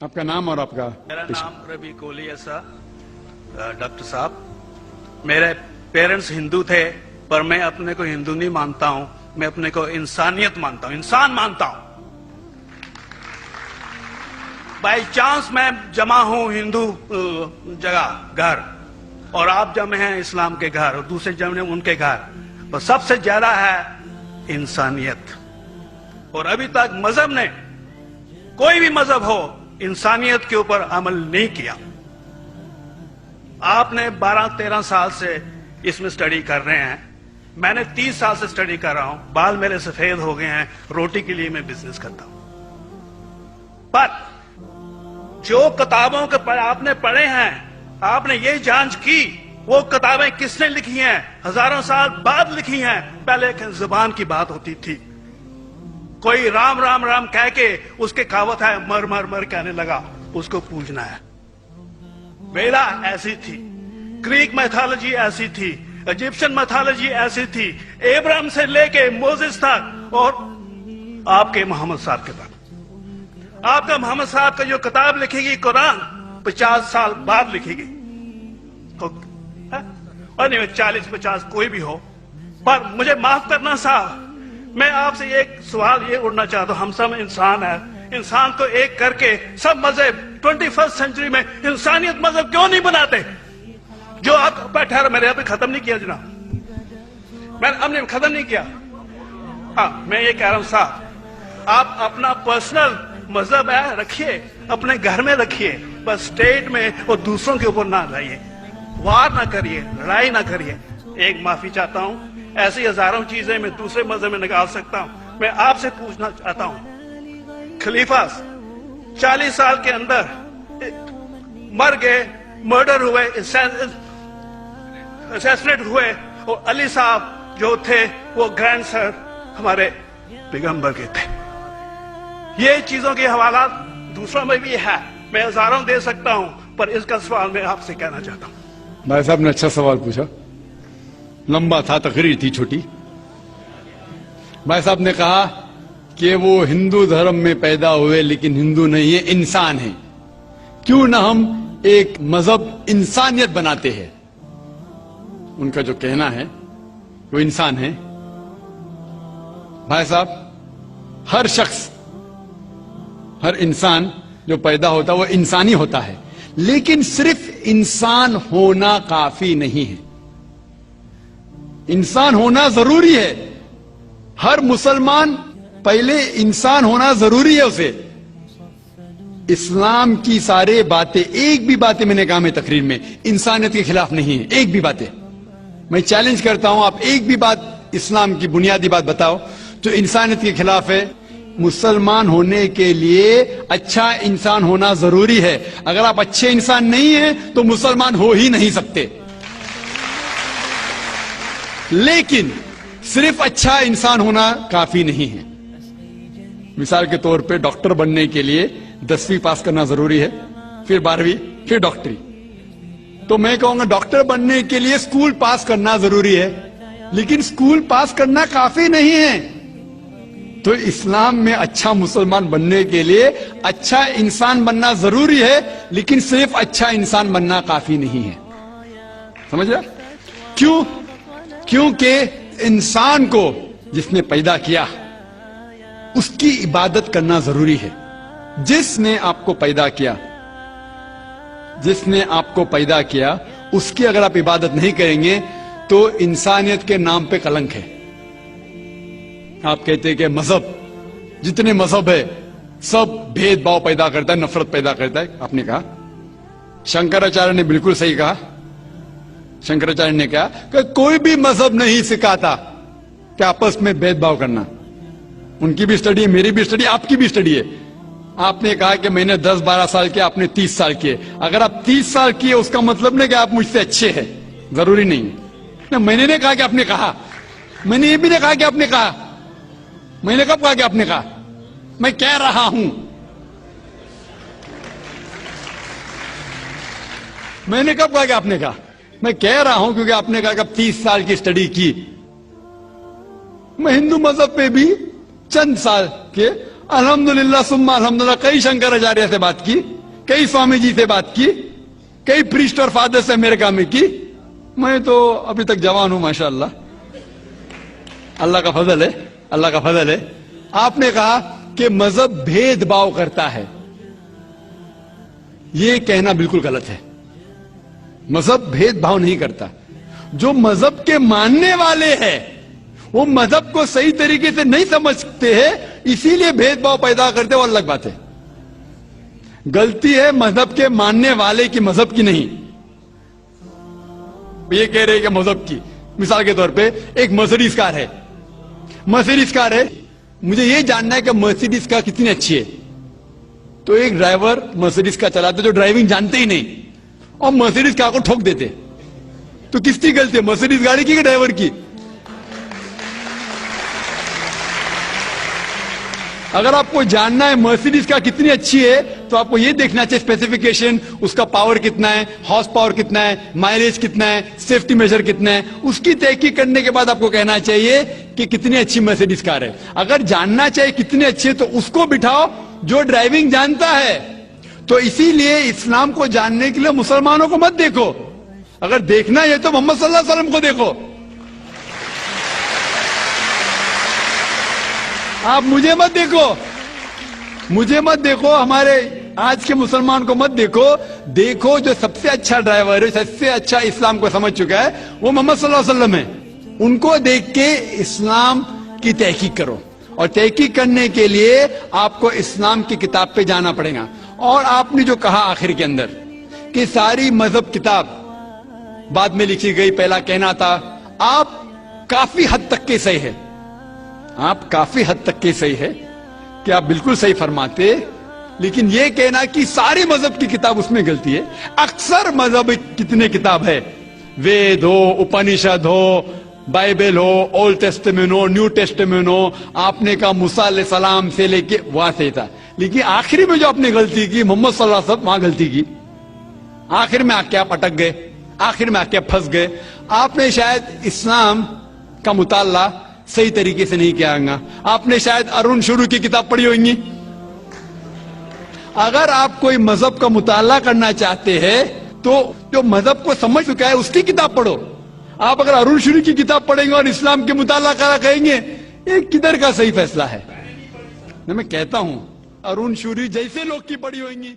आपका नाम और आपका मेरा नाम रवि कोहली है सर। डॉक्टर साहब, मेरे पेरेंट्स हिंदू थे, पर मैं अपने को हिंदू नहीं मानता हूं, मैं अपने को इंसानियत मानता हूं, इंसान मानता हूं। बाई चांस मैं जमा हूं हिंदू जगह घर, और आप जमे हैं इस्लाम के घर, और दूसरे जमे उनके घर, पर सबसे ज्यादा है इंसानियत। और अभी तक मजहब ने, कोई भी मजहब हो, इंसानियत के ऊपर अमल नहीं किया। आपने 12-13 साल से इसमें स्टडी कर रहे हैं, मैंने 30 साल से स्टडी कर रहा हूं, बाल मेरे सफेद हो गए हैं, रोटी के लिए मैं बिजनेस करता हूं। पर जो किताबों के आपने पढ़े हैं, आपने ये जांच की वो किताबें किसने लिखी हैं? हजारों साल बाद लिखी हैं। पहले एक जुबान की बात होती थी, कोई राम राम राम कह के उसके कहावत है मर मर मर कहने लगा, उसको पूजना है। वेदा ऐसी थी, ग्रीक मैथोलॉजी ऐसी थी, इजिप्शियन मैथोलॉजी ऐसी थी, एब्राहम से लेके मोसेस तक, और आपके मोहम्मद साहब के तक। आपका मोहम्मद साहब का जो किताब लिखेगी कुरान, 50 साल बाद लिखेगी, और नहीं 40-50 कोई भी हो। पर मुझे माफ करना साहब, मैं आपसे एक सवाल ये उड़ना चाहता हूं, हम सब इंसान हैं, इंसान को एक करके सब मजहब 21st सेंचुरी में इंसानियत मजहब क्यों नहीं बनाते? जो आप ठहर, मेरे अभी खत्म नहीं किया जनाब, मैंने हमने खत्म नहीं किया। हाँ, मैं ये कह रहा हूं साहब, आप अपना पर्सनल मजहब है रखिए, अपने घर में रखिए, बस स्टेट में और दूसरों के ऊपर ना लाइए, वार ना करिए, लड़ाई ना करिए। एक माफी चाहता हूं, ऐसी हजारों चीजें मैं दूसरे मजहब में निकाल सकता हूं। मैं आपसे पूछना चाहता हूं, खलीफा 40 साल के अंदर मर गए, मर्डर हुए, असैसिनेट हुए, और अली साहब जो थे वो ग्रैंड सर हमारे पैगंबर के थे। ये चीजों के हवाला दूसरों में भी है, मैं हजारों दे सकता हूं, पर इसका सवाल मैं आपसे कहना चाहता हूं। भाई साहब ने अच्छा सवाल पूछा, लंबा था, तकरीर थी छोटी। भाई साहब ने कहा कि वो हिंदू धर्म में पैदा हुए लेकिन हिंदू नहीं है, इंसान है। क्यों ना हम एक मजहब इंसानियत बनाते हैं? उनका जो कहना है वो इंसान है। भाई साहब, हर शख्स, हर इंसान जो पैदा होता है वो इंसानी होता है, लेकिन सिर्फ इंसान होना काफी नहीं है। इंसान होना जरूरी है। हर मुसलमान पहले इंसान होना जरूरी है उसे। इस्लाम की सारे बातें, एक भी बातें मैंने कहा मैं तकरीर में, इंसानियत के खिलाफ नहीं है, एक भी बातें। मैं चैलेंज करता हूं, आप एक भी बात इस्लाम की बुनियादी बात बताओ जो इंसानियत के खिलाफ है। मुसलमान होने के लिए अच्छा इंसान होना जरूरी है। अगर आप अच्छे इंसान नहीं हैं तो मुसलमान हो ही नहीं सकते। लेकिन सिर्फ अच्छा इंसान होना काफी नहीं है। मिसाल के तौर पे डॉक्टर बनने के लिए 10वीं पास करना जरूरी है, फिर 12वीं, फिर डॉक्टरी। तो मैं कहूंगा डॉक्टर बनने के लिए स्कूल पास करना जरूरी है, लेकिन स्कूल पास करना काफी नहीं है। तो इस्लाम में अच्छा मुसलमान बनने के लिए अच्छा इंसान बनना जरूरी है, लेकिन सिर्फ अच्छा इंसान बनना काफी नहीं है। समझ रहे? क्यों? क्योंकि इंसान को जिसने पैदा किया उसकी इबादत करना जरूरी है। जिसने आपको पैदा किया, जिसने आपको पैदा किया, उसकी अगर आप इबादत नहीं करेंगे तो इंसानियत के नाम पे कलंक है। आप कहते हैं कि मजहब, जितने मजहब है सब भेदभाव पैदा करता है, नफरत पैदा करता है। आपने कहा, शंकराचार्य ने बिल्कुल सही कहा। शंकराचार्य ने कहा कि कोई भी मजहब नहीं सिखाता कि आपस में भेदभाव करना। उनकी भी स्टडी है, मेरी भी स्टडी, आपकी भी स्टडी है। आपने कहा कि मैंने 10-12 साल किया, आपने 30 साल किए। अगर आप 30 साल किए उसका मतलब नहीं कि आप मुझसे अच्छे हैं, जरूरी नहीं है। मैंने नहीं कहा कि आपने कहा, मैंने ये भी नहीं कहा कि आपने कहा। मैंने कब कहा कि आपने कहा? मैं कह रहा हूं, मैंने कब कहा कि आपने कहा? मैं कह रहा हूं क्योंकि आपने कहा कि अब 30 साल की स्टडी की। मैं हिंदू मजहब पे भी चंद साल के अल्हम्दुलिल्लाह सुम्मा अल्हम्दुलिल्लाह कई शंकराचार्य से बात की, कई स्वामी जी से बात की, कई प्रीस्ट और फादर से अमेरिका में की। मैं तो अभी तक जवान हूं माशाअल्लाह, अल्लाह का फजल है, अल्लाह का फजल है। आपने कहा कि मजहब भेदभाव करता है, यह कहना बिल्कुल गलत है। मजहब भेदभाव नहीं करता। जो मजहब के मानने वाले हैं वो मजहब को सही तरीके से नहीं समझते हैं, इसीलिए भेदभाव पैदा करते, वो अलग बात है। गलती है मजहब के मानने वाले की, मजहब की नहीं। ये कह रहे हैं कि मजहब की, मिसाल के तौर पे एक मर्सिडीज कार है, मर्सिडीज कार है, मुझे ये जानना है कि मर्सिडीज कार कितनी अच्छी है। तो एक ड्राइवर मर्सिडीज कार चलाते जो ड्राइविंग जानते ही नहीं और मर्सिडीज कार को ठोक देते, तो किसकी गलती है, मर्सिडीज गाड़ी की कि ड्राइवर की? अगर आपको जानना है मर्सिडीज कार कितनी अच्छी है तो आपको यह देखना चाहिए स्पेसिफिकेशन, उसका पावर कितना है, हॉर्स पावर कितना है, माइलेज कितना है, सेफ्टी मेजर कितना है, उसकी तहकीक करने के बाद आपको कहना चाहिए कि कितनी अच्छी मर्सिडीज कार है। अगर जानना चाहिए कितनी अच्छी है तो उसको बिठाओ जो ड्राइविंग जानता है। तो इसीलिए इस्लाम को जानने के लिए मुसलमानों को मत देखो, अगर देखना है तो मोहम्मद सल्लल्लाहु अलैहि वसल्लम को देखो। आप मुझे मत देखो, मुझे मत देखो, हमारे आज के मुसलमान को मत देखो। देखो जो सबसे अच्छा ड्राइवर है, सबसे अच्छा इस्लाम को समझ चुका है, वो मोहम्मद सल्लल्लाहु अलैहि वसल्लम है। उनको देख के इस्लाम की तहकीक करो, और तहकीक करने के लिए आपको इस्लाम की किताब पे जाना पड़ेगा। और आपने जो कहा आखिर के अंदर कि सारी मजहब किताब बाद में लिखी गई, पहला कहना था, आप काफी हद तक के सही है, आप काफी हद तक के सही है कि आप बिल्कुल सही फरमाते, लेकिन यह कहना कि सारी मजहब की किताब उसमें गलती है। अक्सर मजहब कितने किताब है, वेद हो, उपनिषद हो, बाइबल हो, ओल्ड टेस्टामेंट हो, न्यू टेस्टामेंट हो, आपने कहा मूसा अलैहिस्सलाम से लेके वहां से था, लेकिन आखिरी में जो आपने गलती की मोहम्मद सल्लल्लाहु अलैहि वसल्लम, वहां गलती की। आखिर में आके आप अटक गए, आखिर में आके आप फंस गए। आपने शायद इस्लाम का मुताला सही तरीके से नहीं किया होगा, आपने शायद अरुण शुरू की किताब पढ़ी होगी। अगर आप कोई मजहब का मुताला करना चाहते हैं तो जो मजहब को समझ चुका है उसकी किताब पढ़ो। आप अगर अरुण शुरू की किताब पढ़ेंगे और इस्लाम के मुताला करा कहेंगे, ये किधर का सही फैसला है? मैं कहता हूं अरुण शूरी जैसे लोग की पढ़ी होंगी